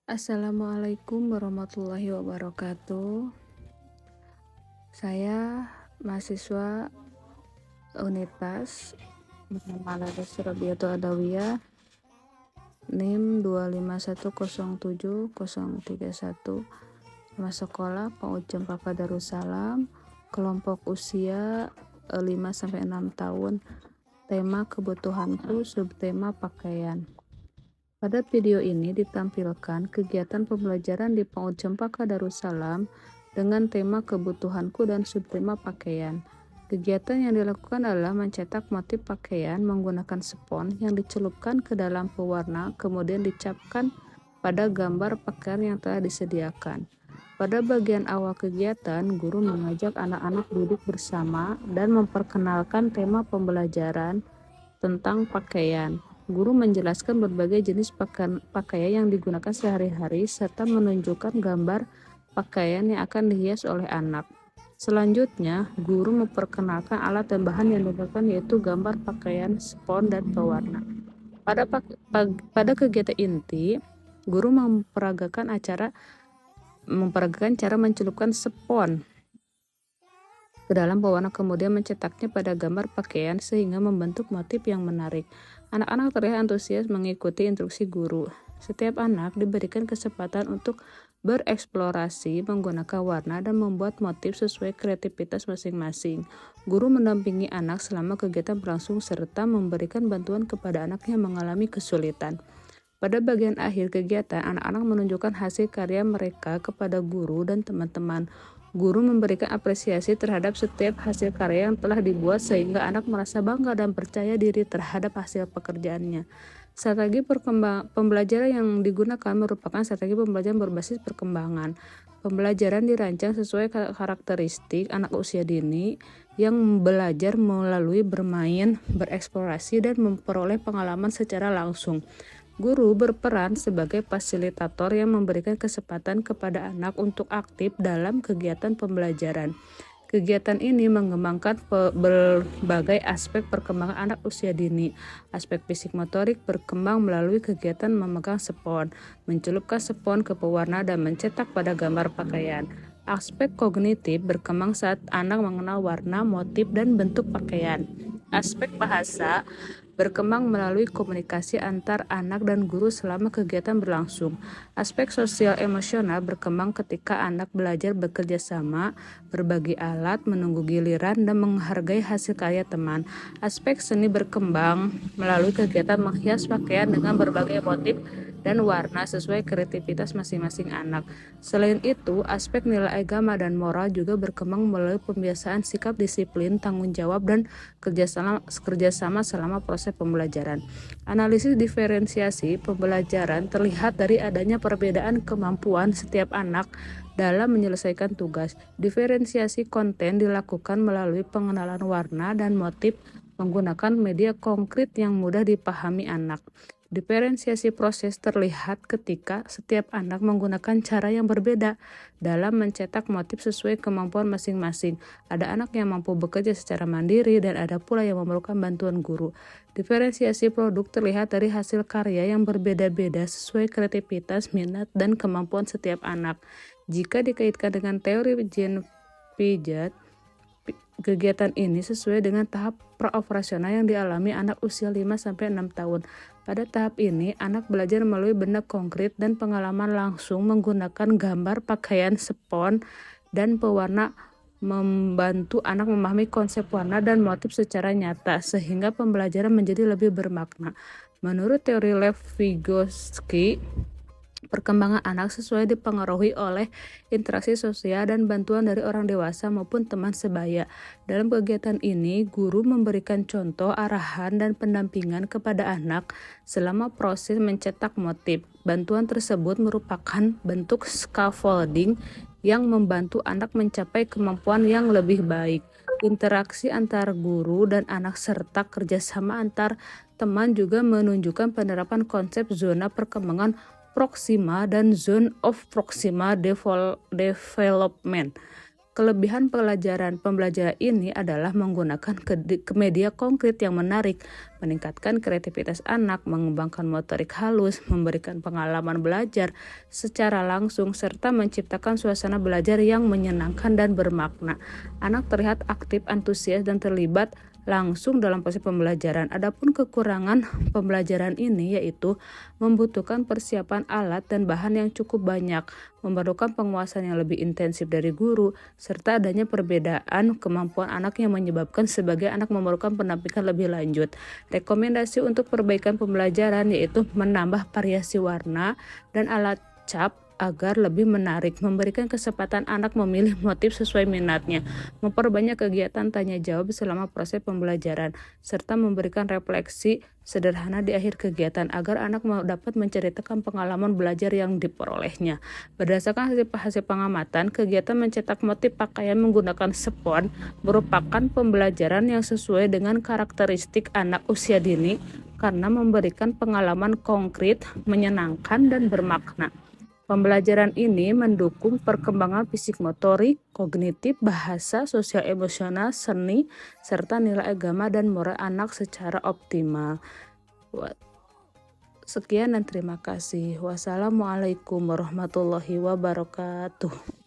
Assalamualaikum warahmatullahi wabarakatuh. Saya mahasiswa Unitas Malada Surabiyatul Adawiyah, NIM 251070031, nama sekolah Paujem Papa Darussalam, kelompok usia 5-6 tahun, tema kebutuhanku, subtema pakaian. Pada video ini ditampilkan kegiatan pembelajaran di PAUD Cempaka Darussalam dengan tema kebutuhanku dan subtema pakaian. Kegiatan yang dilakukan adalah mencetak motif pakaian menggunakan spons yang dicelupkan ke dalam pewarna, kemudian dicapkan pada gambar pakaian yang telah disediakan. Pada bagian awal kegiatan, guru mengajak anak-anak duduk bersama dan memperkenalkan tema pembelajaran tentang pakaian. Guru menjelaskan berbagai jenis pakaian yang digunakan sehari-hari serta menunjukkan gambar pakaian yang akan dihias oleh anak. Selanjutnya, guru memperkenalkan alat dan bahan yang digunakan, yaitu gambar pakaian, spons, dan pewarna. Pada kegiatan inti, guru memperagakan cara mencelupkan spons ke dalam pewarna, kemudian mencetaknya pada gambar pakaian sehingga membentuk motif yang menarik. Anak-anak terlihat antusias mengikuti instruksi guru. Setiap anak diberikan kesempatan untuk bereksplorasi menggunakan warna dan membuat motif sesuai kreativitas masing-masing. Guru mendampingi anak selama kegiatan berlangsung serta memberikan bantuan kepada anak yang mengalami kesulitan. Pada bagian akhir kegiatan, anak-anak menunjukkan hasil karya mereka kepada guru dan teman-teman. Guru memberikan apresiasi terhadap setiap hasil karya yang telah dibuat sehingga anak merasa bangga dan percaya diri terhadap hasil pekerjaannya. Strategi pembelajaran yang digunakan merupakan strategi pembelajaran berbasis perkembangan. Pembelajaran dirancang sesuai karakteristik anak usia dini yang belajar melalui bermain, bereksplorasi, dan memperoleh pengalaman secara langsung. Guru berperan sebagai fasilitator yang memberikan kesempatan kepada anak untuk aktif dalam kegiatan pembelajaran. Kegiatan ini mengembangkan berbagai aspek perkembangan anak usia dini. Aspek fisik motorik berkembang melalui kegiatan memegang spons, mencelupkan spons ke pewarna, dan mencetak pada gambar pakaian. Aspek kognitif berkembang saat anak mengenal warna, motif, dan bentuk pakaian. Aspek bahasa berkembang melalui komunikasi antar anak dan guru selama kegiatan berlangsung. Aspek sosial emosional berkembang ketika anak belajar bekerja sama, berbagi alat, menunggu giliran, dan menghargai hasil karya teman. Aspek seni berkembang melalui kegiatan menghias pakaian dengan berbagai motif dan warna sesuai kreativitas masing-masing anak. Selain itu, aspek nilai agama dan moral juga berkembang melalui pembiasaan sikap disiplin, tanggung jawab, dan kerjasama selama proses pembelajaran. Analisis diferensiasi pembelajaran terlihat dari adanya perbedaan kemampuan setiap anak dalam menyelesaikan tugas. Diferensiasi konten dilakukan melalui pengenalan warna dan motif menggunakan media konkret yang mudah dipahami anak. Diferensiasi proses terlihat ketika setiap anak menggunakan cara yang berbeda dalam mencetak motif sesuai kemampuan masing-masing. Ada anak yang mampu bekerja secara mandiri dan ada pula yang memerlukan bantuan guru. Diferensiasi produk terlihat dari hasil karya yang berbeda-beda sesuai kreativitas, minat, dan kemampuan setiap anak. Jika dikaitkan dengan teori Jean Piaget, kegiatan ini sesuai dengan tahap praoperasional yang dialami anak usia 5-6 tahun. Pada tahap ini, anak belajar melalui benda konkret dan pengalaman langsung menggunakan gambar, pakaian, spons, dan pewarna membantu anak memahami konsep warna dan motif secara nyata, sehingga pembelajaran menjadi lebih bermakna. Menurut teori Lev Vygotsky, perkembangan anak sesuai dipengaruhi oleh interaksi sosial dan bantuan dari orang dewasa maupun teman sebaya. Dalam kegiatan ini, guru memberikan contoh, arahan, dan pendampingan kepada anak selama proses mencetak motif. Bantuan tersebut merupakan bentuk scaffolding yang membantu anak mencapai kemampuan yang lebih baik. Interaksi antar guru dan anak serta kerjasama antar teman juga menunjukkan penerapan konsep zona perkembangan proksima dan zone of proxima development. Kelebihan pembelajaran ini adalah menggunakan ke media konkret yang menarik, meningkatkan kreativitas anak, mengembangkan motorik halus, memberikan pengalaman belajar secara langsung, serta menciptakan suasana belajar yang menyenangkan dan bermakna. Anak terlihat aktif, antusias, dan terlibat langsung dalam proses pembelajaran. Adapun kekurangan pembelajaran ini yaitu membutuhkan persiapan alat dan bahan yang cukup banyak, memerlukan penguasaan yang lebih intensif dari guru, serta adanya perbedaan kemampuan anak yang menyebabkan sebagai anak memerlukan pendampingan lebih lanjut. Rekomendasi untuk perbaikan pembelajaran yaitu menambah variasi warna dan alat cap agar lebih menarik, memberikan kesempatan anak memilih motif sesuai minatnya, memperbanyak kegiatan tanya jawab selama proses pembelajaran, serta memberikan refleksi sederhana di akhir kegiatan agar anak dapat menceritakan pengalaman belajar yang diperolehnya. Berdasarkan hasil pengamatan, kegiatan mencetak motif pakaian menggunakan spons merupakan pembelajaran yang sesuai dengan karakteristik anak usia dini karena memberikan pengalaman konkret, menyenangkan, dan bermakna. Pembelajaran ini mendukung perkembangan fisik motorik, kognitif, bahasa, sosial emosional, seni, serta nilai agama dan moral anak secara optimal. Sekian dan terima kasih. Wassalamualaikum warahmatullahi wabarakatuh.